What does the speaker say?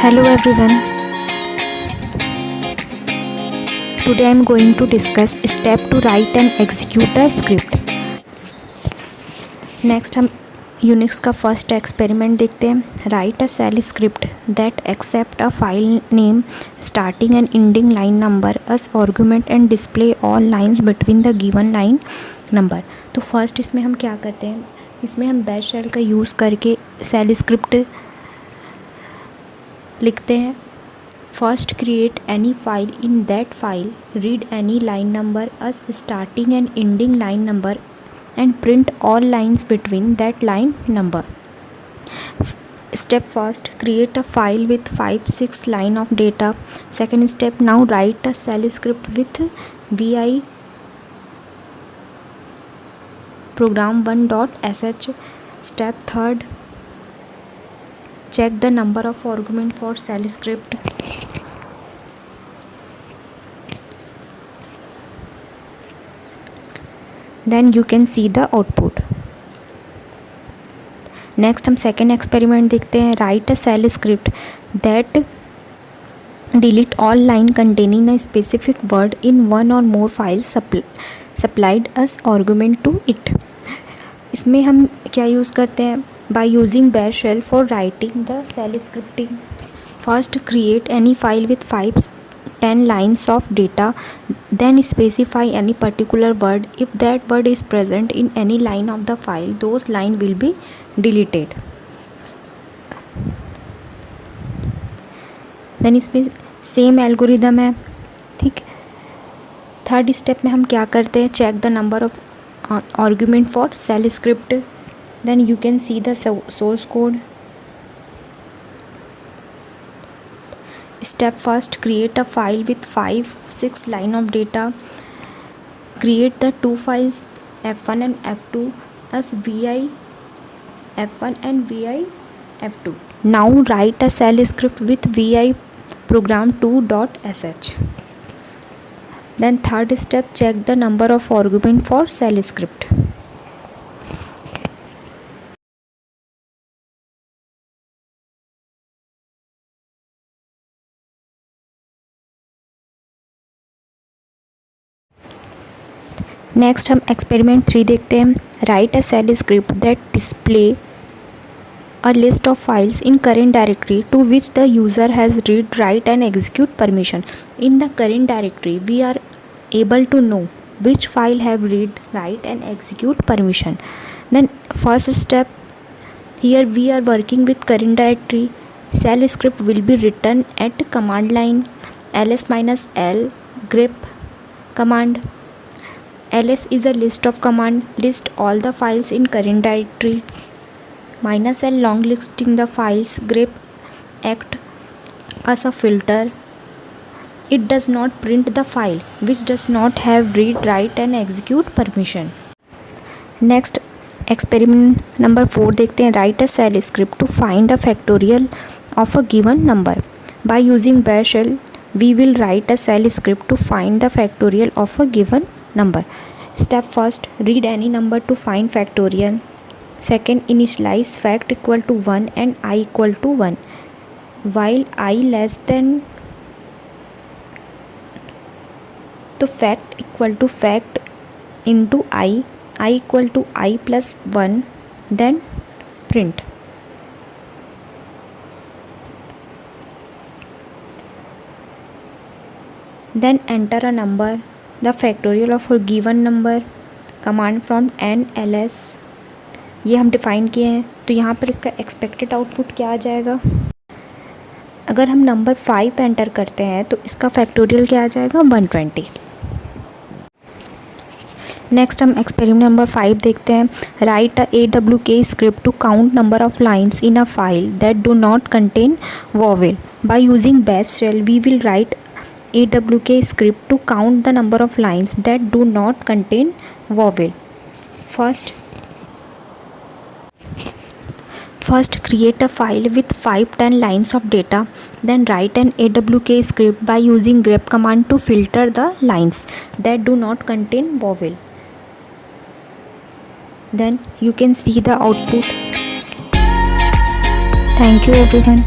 Hello everyone. Today I am going to discuss step to write and execute a script. Next हम Unix का first experiment देखते हैं. Write a shell script that accept a file name starting and ending line number as argument and display all lines between the given line number. तो first इसमें हम क्या करते हैं, इसमें हम बैश शेल का यूज़ करके सेल स्क्रिप्ट लिखते हैं. First create any file. In that file, read any line number as starting and ending line number and print all lines between that line number. Step first, create a file with 5-6 line of data. Second step, now write a shell script with vi program1.sh. Step third, check the number of argument for shell script. Then you can see the output. Next हम second experiment देखते हैं. Write a shell script that delete all line containing a specific word in one or more file supplied as argument to it. इसमें हम क्या use करते हैं, by using bash shell for writing the shell scripting. First create any file with 5-10 lines of data, then specify any particular word. If that word is present in any line of the file, those line will be deleted. then इसमें same algorithm है. ठीक. Third step में हम क्या करते हैं, check the number of argument for shell script. Then you can see the source code. Step first, create a file with 5-6 line of data. Create the two files f1 and f2 as vi f1 and vi f2. Now write a shell script with vi program2.sh. Then third step, check the number of argument for shell script. Next हम experiment 3 देखते हैं. Write a shell script that display a list of files in current directory to which the user has read write and execute permission. In the current directory we are able to know which file have read, write and execute permission. Then first step, here we are working with current directory. Shell script will be written at command line ls-l grep command. ls is a list of command, list all the files in current directory. -l long listing the files. grep act as a filter. It does not print the file which does not have read, write and execute permission. Next experiment number 4 देखते हैं. Write a shell script to find a factorial of a given number. By using bash shell, we will write a shell script to find the factorial of a given number. Step first, read any number to find factorial. Second, initialize fact equal to 1 and I equal to 1. While I less than, तो fact equal to fact into I equal to I plus 1, then print. Then enter a number, the factorial of a given number. command from n ls ये हम define किए हैं. तो यहाँ पर इसका expected output क्या आ जाएगा. अगर हम नंबर 5 एंटर करते हैं तो इसका फैक्टोरियल क्या आ जाएगा, 120. नेक्स्ट हम एक्सपेरिमेंट नंबर 5 देखते हैं. Write a AWK script to count number of lines in a file that do not contain vowel. By using bash shell we will write AWK script to count the number of lines that do not contain vowel. First create a file with 5-10 lines of data. Then write an AWK script by using grep command to filter the lines that do not contain vowel. Then you can see the output. Thank you everyone.